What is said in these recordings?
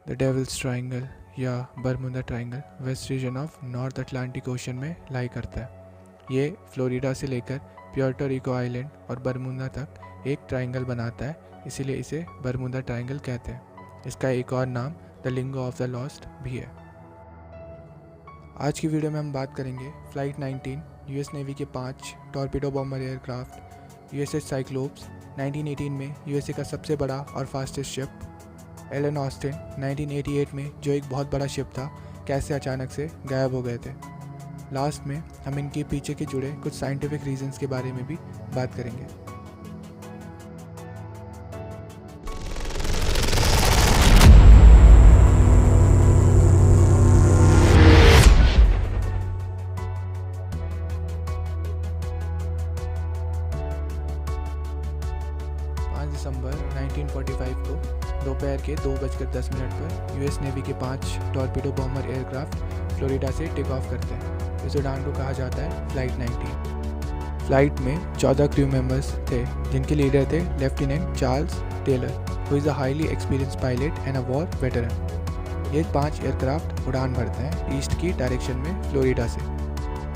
The devils triangle या बरमुदा triangle west region of north Atlantic ocean में लाई करता है। ये फ्लोरिडा से लेकर प्यूर्टो रिको आइलैंड और बरमुदा तक एक ट्रायंगल बनाता है, इसीलिए इसे बरमुदा ट्रायंगल कहते हैं। इसका एक और नाम the lingo of the lost भी है। आज की वीडियो में हम बात करेंगे फ्लाइट 19 यूएस नेवी के 5 torpedo bomber aircraft USS cyclops 1918 में यूएसए का सबसे बड़ा और फास्टेस्ट शिप, एलन ऑस्टिन 1988 में जो एक बहुत बड़ा शिप था, कैसे अचानक से गायब हो गए थे। लास्ट में हम इनके पीछे के जुड़े कुछ साइंटिफिक रीजंस के बारे में भी बात करेंगे। दिसंबर 1945 को दोपहर के 2:10 पर यूएस नेवी के 5 टॉर्पीडो बॉम्बर एयरक्राफ्ट फ्लोरिडा से टेक ऑफ करते हैं। इस उड़ान को कहा जाता है फ्लाइट 19। फ्लाइट में 14 क्रू मेंबर्स थे, जिनके लीडर थे lieutenant Charles Taylor, who is a highly experienced pilot and a war veteran. ये 5 एयरक्राफ्ट उड़ान भरते हैं ईस्ट की डायरेक्शन में फ्लोरिडा से।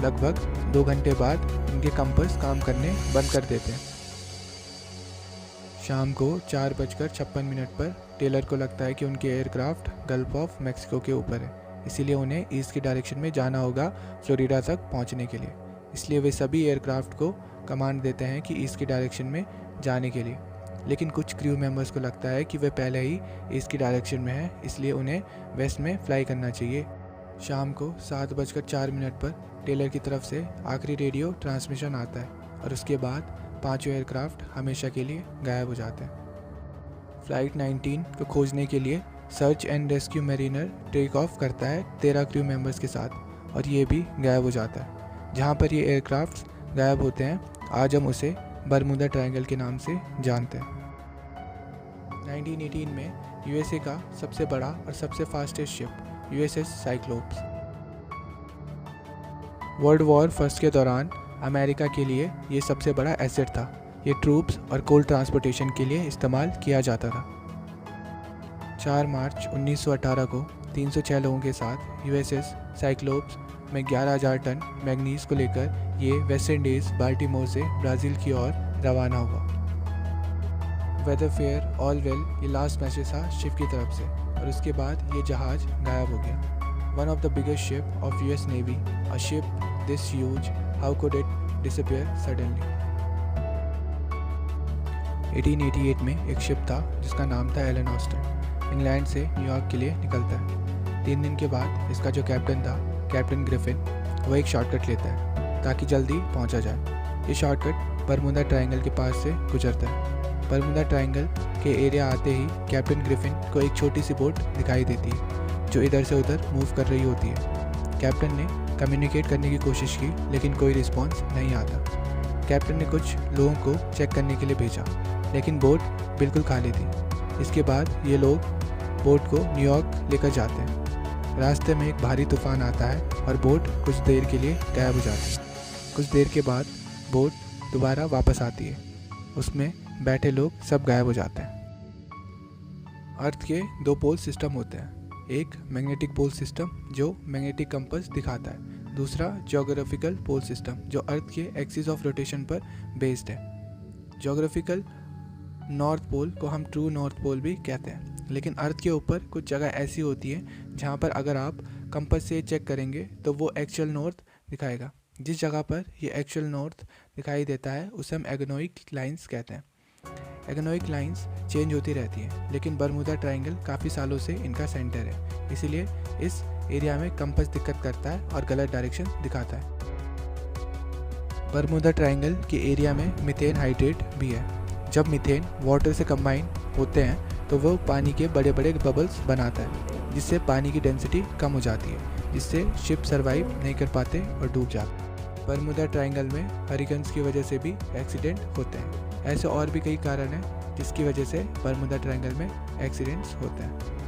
लगभग 2 घंटे बाद इनके कंपास काम करने बंद कर देते हैं। शाम को 4:56 पर टेलर को लगता है कि उनके एयरक्राफ्ट गल्फ ऑफ मैक्सिको के ऊपर है, इसीलिए उन्हें ईस्ट की डायरेक्शन में जाना होगा फ्लोरिडा तक पहुंचने के लिए। इसलिए वे सभी एयरक्राफ्ट को कमांड देते हैं कि ईस्ट की डायरेक्शन में जाने के लिए। लेकिन कुछ क्रू मेंबर्स को लगता है कि वे पहले ही ईस्ट की डायरेक्शन में हैं, इसलिए उन्हें वेस्ट में फ्लाई करना चाहिए। शाम को 7:04 पर टेलर की तरफ से आखिरी रेडियो ट्रांसमिशन आता है और उसके बाद 5 एयरक्राफ्ट हमेशा के लिए गायब हो जाते हैं। फ्लाइट 19 को खोजने के लिए search and rescue mariner take off करता है 13 क्रू मेंबर्स के साथ, और ये भी गायब हो जाता है। जहाँ पर ये एयरक्राफ्ट गायब होते हैं, आज हम उसे बरमुदा ट्रायंगल के नाम से जानते हैं। 1918 में यूएसए का सबसे बड़ा और सबसे fastest ship USS cyclops world war first के दौरान अमेरिका के लिए ये सबसे बड़ा एसेट था। ये ट्रूप्स और कोल ट्रांसपोर्टेशन के लिए इस्तेमाल किया जाता था। 4 मार्च 1918 को 306 लोगों के साथ यूएसएस साइक्लोप्स में 11,000 टन मैग्नीज को लेकर ये वेस्ट इंडीज़ बाल्टीमोर से ब्राज़ील की ओर रवाना हुआ। वेदर फेयर ऑल वेल ये लास्ट मैसेज था शिप की तरफ से, और उसके बाद ये जहाज़ गायब हो गया। One of the biggest ship of US navy, a ship this huge, how could it disappear suddenly? 1888 में एक शिप था जिसका नाम था एलन ऑस्टिन। इंग्लैंड से न्यूयॉर्क के लिए निकलता है। 3 दिन के बाद इसका जो कैप्टन था, कैप्टन ग्रिफिन, वो एक शॉर्टकट लेता है ताकि जल्दी पहुंचा जाए। ये शॉर्टकट बरमुदा ट्रायंगल के पास से गुजरता है। बरमुदा ट्रायंगल के एरिया आते ही कैप्टन ग्रिफिन को एक छोटी सी बोट दिखाई देती है जो इधर से उधर मूव कर रही होती है। कैप्टन ने कम्युनिकेट करने की कोशिश की, लेकिन कोई रिस्पांस नहीं आता। कैप्टन ने कुछ लोगों को चेक करने के लिए भेजा, लेकिन बोट बिल्कुल खाली थी। इसके बाद ये लोग बोट को न्यूयॉर्क लेकर जाते हैं। रास्ते में एक भारी तूफान आता है और बोट कुछ देर के लिए गायब हो जाती है। कुछ देर के बाद बोट दोबारा वापस आती है। उसमें बैठे लोग सब गायब हो जाते हैं। अर्थ के 2 पोल सिस्टम होते हैं, एक मैग्नेटिक पोल सिस्टम जो मैग्नेटिक कंपास दिखाता है, दूसरा ज्योग्राफिकल पोल सिस्टम जो अर्थ के एक्सिस ऑफ रोटेशन पर बेस्ड है। ज्योग्राफिकल नॉर्थ पोल को हम ट्रू नॉर्थ पोल भी कहते हैं, लेकिन अर्थ के ऊपर कुछ जगह ऐसी होती है जहाँ पर अगर आप कंपास से चेक करेंगे तो वो एक्चुअल नॉर्थ दिखाएगा। जिस जगह पर ये एक्चुअल नॉर्थ दिखाई देता है उसे हम एगोनोइक लाइंस कहते हैं। एगोनोइक लाइंस चेंज होती रहती हैं, लेकिन बरमुदा ट्रायंगल काफ़ी सालों से इनका सेंटर है, इसीलिए इस एरिया में कंपास दिक्कत करता है और गलत डायरेक्शन दिखाता है। बरमुदा ट्रायंगल के एरिया में मीथेन हाइड्रेट भी है। जब मीथेन वाटर से कंबाइन होते हैं तो वो पानी के बड़े बड़े बबल्स बनाता है, जिससे पानी की डेंसिटी कम हो जाती है, जिससे शिप सर्वाइव नहीं कर पाते और डूब जाते। बरमुदा ट्रायंगल में हरिकेन्स की वजह से भी एक्सीडेंट होते हैं। ऐसे और भी कई कारण हैं जिसकी वजह से बरमुदा ट्रायंगल में एक्सीडेंट्स होते हैं।